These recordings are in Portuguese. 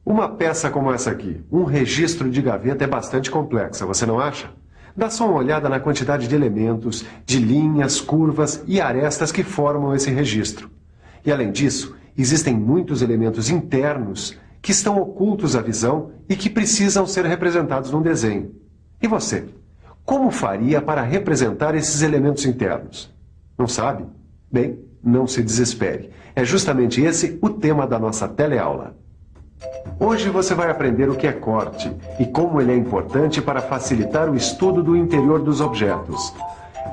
Uma peça como essa aqui, um registro de gaveta, é bastante complexa, você não acha? Dá só uma olhada na quantidade de elementos, de linhas, curvas e arestas que formam esse registro. E além disso, existem muitos elementos internos que estão ocultos à visão e que precisam ser representados num desenho. E você? Como faria para representar esses elementos internos? Não sabe? Bem, não se desespere. É justamente esse o tema da nossa teleaula. Hoje você vai aprender o que é corte e como ele é importante para facilitar o estudo do interior dos objetos.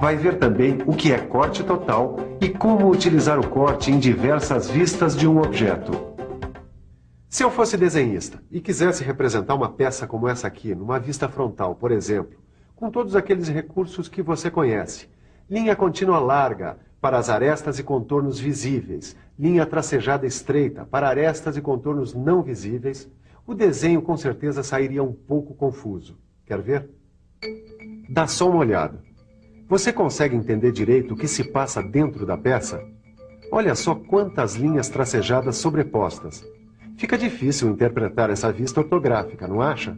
Vai ver também o que é corte total e como utilizar o corte em diversas vistas de um objeto. Se eu fosse desenhista e quisesse representar uma peça como essa aqui, numa vista frontal, por exemplo, com todos aqueles recursos que você conhece, linha contínua larga para as arestas e contornos visíveis, linha tracejada estreita para arestas e contornos não visíveis, o desenho com certeza sairia um pouco confuso. Quer ver? Dá só uma olhada. Você consegue entender direito o que se passa dentro da peça? Olha só quantas linhas tracejadas sobrepostas. Fica difícil interpretar essa vista ortográfica, não acha?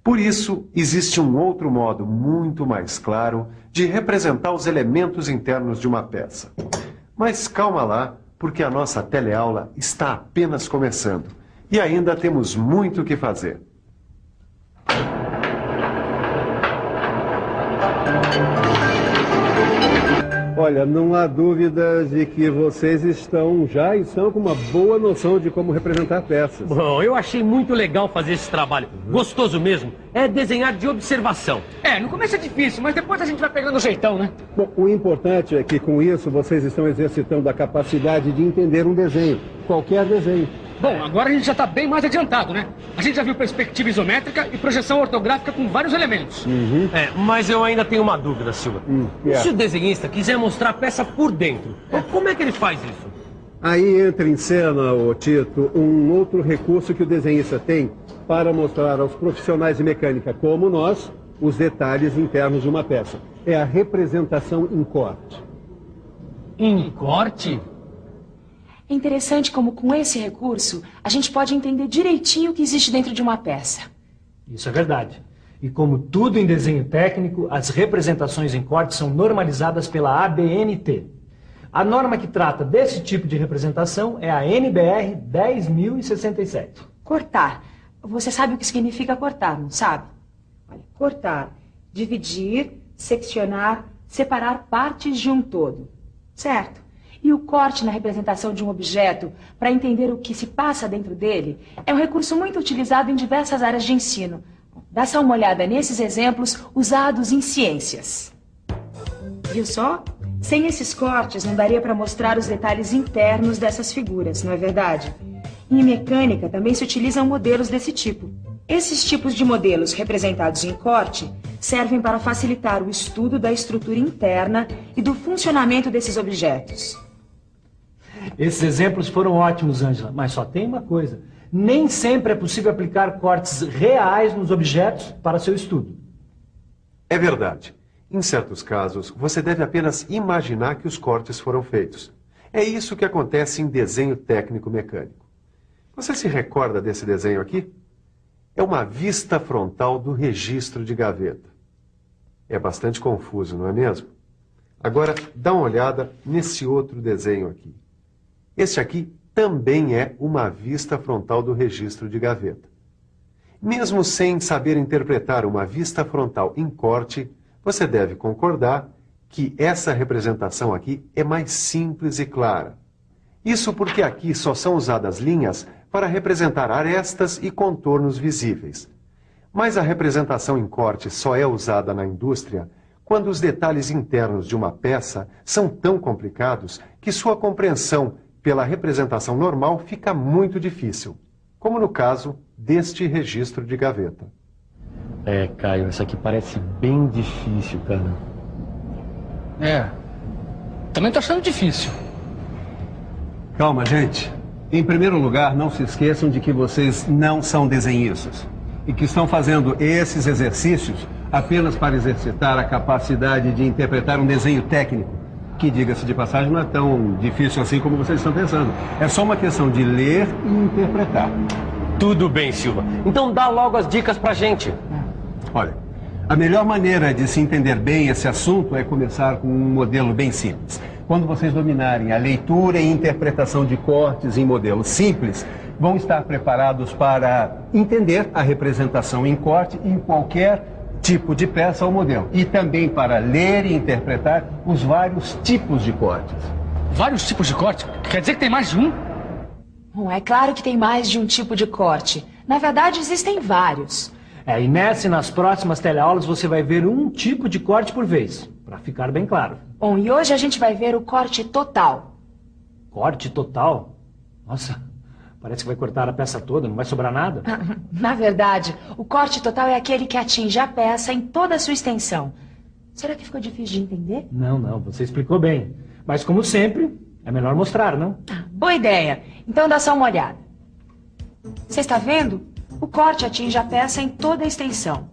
Por isso, existe um outro modo muito mais claro de representar os elementos internos de uma peça. Mas calma lá, porque a nossa teleaula está apenas começando e ainda temos muito o que fazer. Olha, não há dúvidas de que vocês já estão com uma boa noção de como representar peças. Bom, eu achei muito legal fazer esse trabalho. Gostoso mesmo. É desenhar de observação. No começo é difícil, mas depois a gente vai pegando o jeitão, né? Bom, o importante é que com isso vocês estão exercitando a capacidade de entender um desenho, qualquer desenho. Bom, agora a gente já está bem mais adiantado, né? A gente já viu perspectiva isométrica e projeção ortográfica com vários elementos. Mas eu ainda tenho uma dúvida, Silva. E se o desenhista quiser mostrar a peça por dentro, como é que ele faz isso? Aí entra em cena, ô Tito, um outro recurso que o desenhista tem para mostrar aos profissionais de mecânica, como nós, os detalhes internos de uma peça. É a representação em corte. Em corte? É interessante como com esse recurso a gente pode entender direitinho o que existe dentro de uma peça. Isso é verdade. E como tudo em desenho técnico, as representações em corte são normalizadas pela ABNT. A norma que trata desse tipo de representação é a NBR 10.067. Cortar. Você sabe o que significa cortar, não sabe? Olha, cortar, dividir, seccionar, separar partes de um todo. Certo? E o corte na representação de um objeto, para entender o que se passa dentro dele, é um recurso muito utilizado em diversas áreas de ensino. Dá só uma olhada nesses exemplos usados em ciências. Viu só? Sem esses cortes, não daria para mostrar os detalhes internos dessas figuras, não é verdade? Em mecânica, também se utilizam modelos desse tipo. Esses tipos de modelos representados em corte servem para facilitar o estudo da estrutura interna e do funcionamento desses objetos. Esses exemplos foram ótimos, Ângela, mas só tem uma coisa. Nem sempre é possível aplicar cortes reais nos objetos para seu estudo. É verdade. Em certos casos, você deve apenas imaginar que os cortes foram feitos. É isso que acontece em desenho técnico mecânico. Você se recorda desse desenho aqui? É uma vista frontal do registro de gaveta. É bastante confuso, não é mesmo? Agora, dá uma olhada nesse outro desenho aqui. Este aqui também é uma vista frontal do registro de gaveta. Mesmo sem saber interpretar uma vista frontal em corte, você deve concordar que essa representação aqui é mais simples e clara. Isso porque aqui só são usadas linhas para representar arestas e contornos visíveis. Mas a representação em corte só é usada na indústria quando os detalhes internos de uma peça são tão complicados que sua compreensão pela representação normal fica muito difícil, como no caso deste registro de gaveta. Caio, essa aqui parece bem difícil, cara. Também tô achando difícil. Calma, gente. Em primeiro lugar, não se esqueçam de que vocês não são desenhistas e que estão fazendo esses exercícios apenas para exercitar a capacidade de interpretar um desenho técnico, que, diga-se de passagem, não é tão difícil assim como vocês estão pensando. É só uma questão de ler e interpretar. Tudo bem, Silva. Então dá logo as dicas pra gente. Olha, a melhor maneira de se entender bem esse assunto é começar com um modelo bem simples. Quando vocês dominarem a leitura e interpretação de cortes em modelos simples, vão estar preparados para entender a representação em corte em qualquer tipo de peça ou modelo. E também para ler e interpretar os vários tipos de cortes. Vários tipos de corte? Quer dizer que tem mais de um? Bom, é claro que tem mais de um tipo de corte. Na verdade, existem vários. E nessa e nas próximas teleaulas você vai ver um tipo de corte por vez, para ficar bem claro. Bom, e hoje a gente vai ver o corte total. Corte total? Nossa, parece que vai cortar a peça toda, não vai sobrar nada. Na verdade, o corte total é aquele que atinge a peça em toda a sua extensão. Será que ficou difícil de entender? Não, você explicou bem. Mas como sempre, é melhor mostrar, não? Boa ideia. Então dá só uma olhada. Você está vendo? O corte atinge a peça em toda a extensão.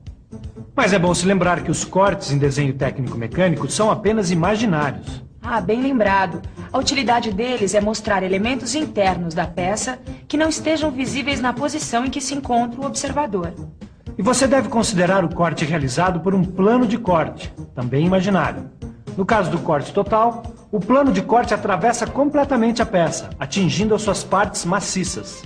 Mas é bom se lembrar que os cortes em desenho técnico-mecânico são apenas imaginários. Bem lembrado. A utilidade deles é mostrar elementos internos da peça que não estejam visíveis na posição em que se encontra o observador. E você deve considerar o corte realizado por um plano de corte, também imaginário. No caso do corte total, o plano de corte atravessa completamente a peça, atingindo as suas partes maciças.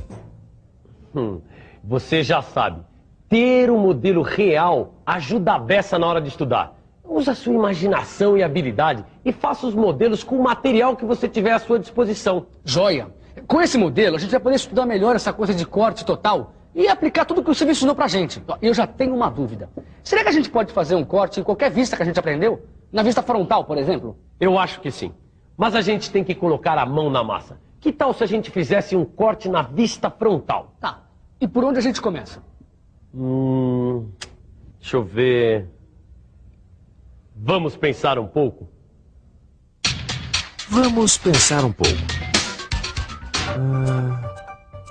Você já sabe, ter um modelo real ajuda a beça na hora de estudar. Use a sua imaginação e habilidade e faça os modelos com o material que você tiver à sua disposição. Joia! Com esse modelo, a gente vai poder estudar melhor essa coisa de corte total e aplicar tudo que o Silvio ensinou pra gente. E eu já tenho uma dúvida. Será que a gente pode fazer um corte em qualquer vista que a gente aprendeu? Na vista frontal, por exemplo? Eu acho que sim. Mas a gente tem que colocar a mão na massa. Que tal se a gente fizesse um corte na vista frontal? Tá. E por onde a gente começa? Deixa eu ver... Vamos pensar um pouco? Vamos pensar um pouco.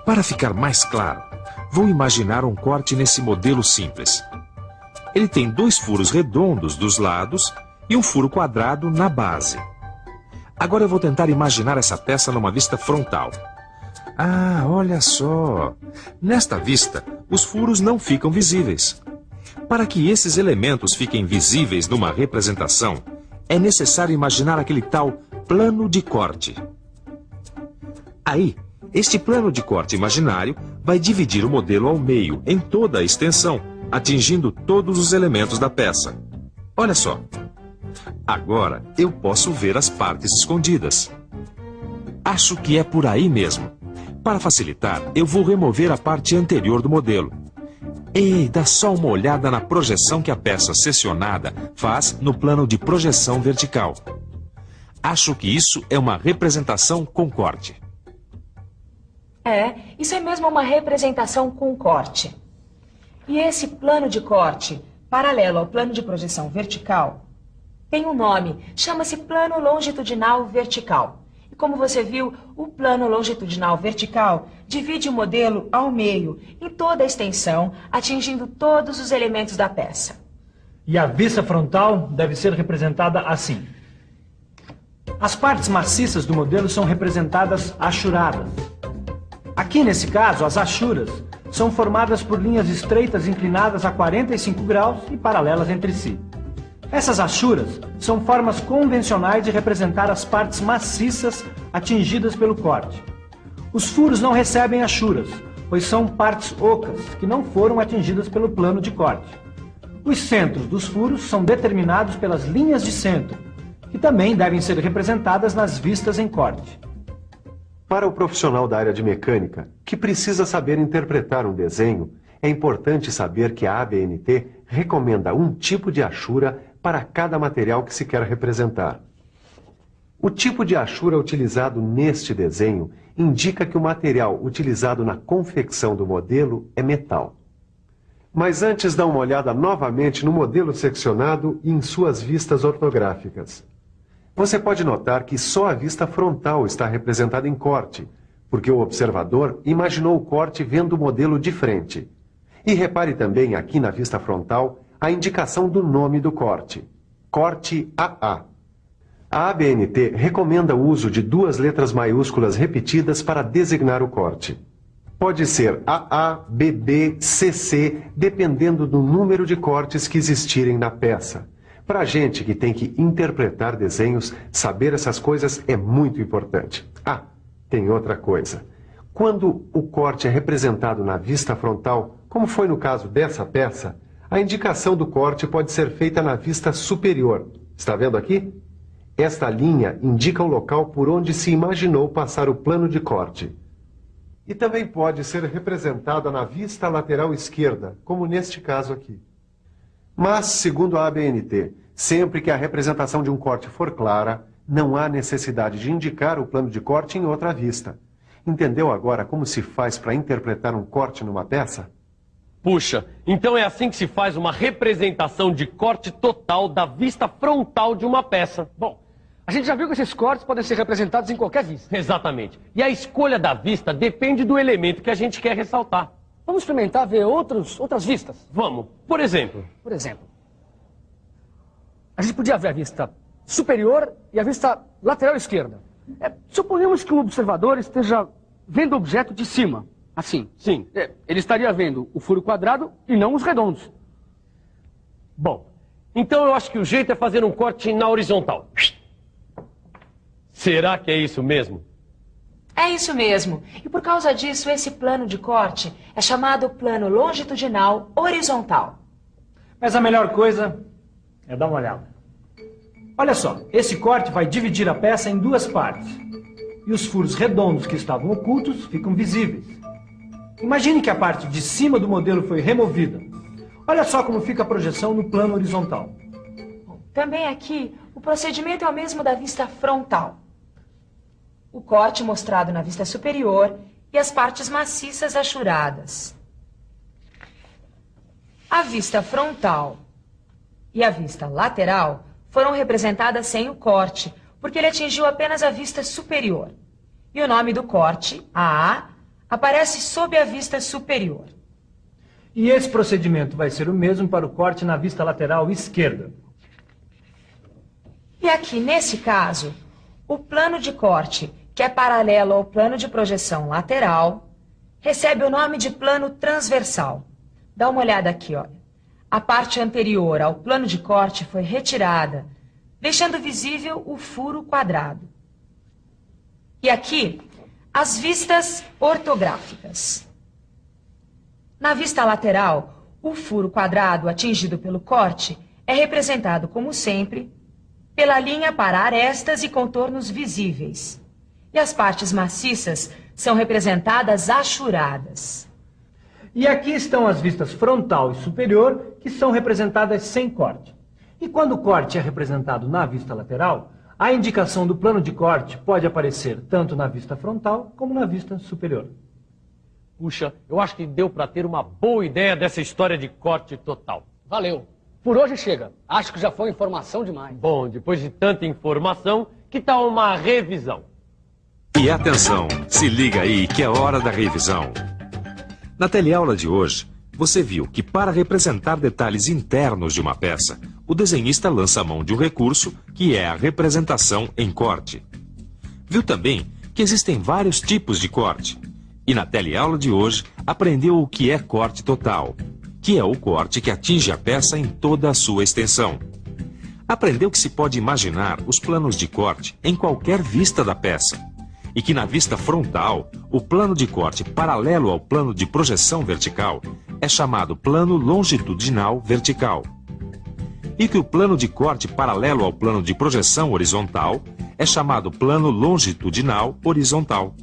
Para ficar mais claro, vou imaginar um corte nesse modelo simples. Ele tem 2 furos redondos dos lados e um furo quadrado na base. Agora eu vou tentar imaginar essa peça numa vista frontal. Olha só! Nesta vista, os furos não ficam visíveis. Para que esses elementos fiquem visíveis numa representação, é necessário imaginar aquele tal plano de corte. Aí, este plano de corte imaginário vai dividir o modelo ao meio, em toda a extensão, atingindo todos os elementos da peça. Olha só! Agora eu posso ver as partes escondidas. Acho que é por aí mesmo. Para facilitar, eu vou remover a parte anterior do modelo. Ei, dá só uma olhada na projeção que a peça secionada faz no plano de projeção vertical. Acho que isso é uma representação com corte. Isso é mesmo uma representação com corte. E esse plano de corte, paralelo ao plano de projeção vertical, tem um nome, chama-se plano longitudinal vertical. E como você viu, o plano longitudinal vertical divide o modelo ao meio, em toda a extensão, atingindo todos os elementos da peça. E a vista frontal deve ser representada assim. As partes maciças do modelo são representadas achuradas. Aqui, nesse caso, as achuras são formadas por linhas estreitas inclinadas a 45 graus e paralelas entre si. Essas achuras são formas convencionais de representar as partes maciças atingidas pelo corte. Os furos não recebem achuras, pois são partes ocas que não foram atingidas pelo plano de corte. Os centros dos furos são determinados pelas linhas de centro, que também devem ser representadas nas vistas em corte. Para o profissional da área de mecânica, que precisa saber interpretar um desenho, é importante saber que a ABNT recomenda um tipo de achura para cada material que se quer representar. O tipo de achura utilizado neste desenho indica que o material utilizado na confecção do modelo é metal. Mas antes dá uma olhada novamente no modelo seccionado e em suas vistas ortográficas. Você pode notar que só a vista frontal está representada em corte, porque o observador imaginou o corte vendo o modelo de frente. E repare também aqui na vista frontal a indicação do nome do corte, corte AA. A ABNT recomenda o uso de 2 letras maiúsculas repetidas para designar o corte. Pode ser AA, BB, CC, dependendo do número de cortes que existirem na peça. Para a gente que tem que interpretar desenhos, saber essas coisas é muito importante. Ah, tem outra coisa. Quando o corte é representado na vista frontal, como foi no caso dessa peça, a indicação do corte pode ser feita na vista superior. Está vendo aqui? Esta linha indica o local por onde se imaginou passar o plano de corte. E também pode ser representada na vista lateral esquerda, como neste caso aqui. Mas, segundo a ABNT, sempre que a representação de um corte for clara, não há necessidade de indicar o plano de corte em outra vista. Entendeu agora como se faz para interpretar um corte numa peça? Puxa, então é assim que se faz uma representação de corte total da vista frontal de uma peça. Bom, a gente já viu que esses cortes podem ser representados em qualquer vista. Exatamente. E a escolha da vista depende do elemento que a gente quer ressaltar. Vamos experimentar ver outras vistas? Vamos. Por exemplo, a gente podia ver a vista superior e a vista lateral esquerda. Suponhamos que um observador esteja vendo o objeto de cima, assim. Sim. Ele estaria vendo o furo quadrado e não os redondos. Bom, então eu acho que o jeito é fazer um corte na horizontal. Será que é isso mesmo? É isso mesmo. E por causa disso, esse plano de corte é chamado plano longitudinal horizontal. Mas a melhor coisa é dar uma olhada. Olha só, esse corte vai dividir a peça em duas partes. E os furos redondos que estavam ocultos ficam visíveis. Imagine que a parte de cima do modelo foi removida. Olha só como fica a projeção no plano horizontal. Também aqui, o procedimento é o mesmo da vista frontal. O corte mostrado na vista superior e as partes maciças achuradas. A vista frontal e a vista lateral foram representadas sem o corte, porque ele atingiu apenas a vista superior. E o nome do corte, AA, aparece sob a vista superior. E esse procedimento vai ser o mesmo para o corte na vista lateral esquerda. E aqui, nesse caso, o plano de corte, que é paralelo ao plano de projeção lateral, recebe o nome de plano transversal. Dá uma olhada aqui, olha. A parte anterior ao plano de corte foi retirada, deixando visível o furo quadrado. E aqui, as vistas ortográficas. Na vista lateral, o furo quadrado atingido pelo corte é representado, como sempre, pela linha para arestas e contornos visíveis. E as partes maciças são representadas achuradas. E aqui estão as vistas frontal e superior, que são representadas sem corte. E quando o corte é representado na vista lateral, a indicação do plano de corte pode aparecer tanto na vista frontal como na vista superior. Puxa, eu acho que deu para ter uma boa ideia dessa história de corte total. Valeu. Por hoje chega. Acho que já foi informação demais. Bom, depois de tanta informação, que tal uma revisão? E atenção, se liga aí que é hora da revisão. Na teleaula de hoje, você viu que para representar detalhes internos de uma peça, o desenhista lança a mão de um recurso que é a representação em corte. Viu também que existem vários tipos de corte. E na teleaula de hoje, aprendeu o que é corte total, que é o corte que atinge a peça em toda a sua extensão. Aprendeu que se pode imaginar os planos de corte em qualquer vista da peça. E que na vista frontal, o plano de corte paralelo ao plano de projeção vertical é chamado plano longitudinal vertical. E que o plano de corte paralelo ao plano de projeção horizontal é chamado plano longitudinal horizontal.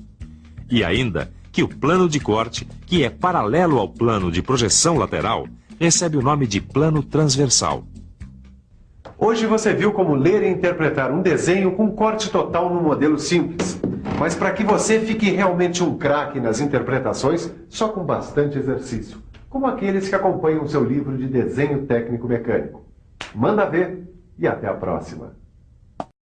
E ainda que o plano de corte, que é paralelo ao plano de projeção lateral, recebe o nome de plano transversal. Hoje você viu como ler e interpretar um desenho com corte total no modelo simples. Mas para que você fique realmente um craque nas interpretações, só com bastante exercício, como aqueles que acompanham o seu livro de desenho técnico mecânico. Manda ver e até a próxima!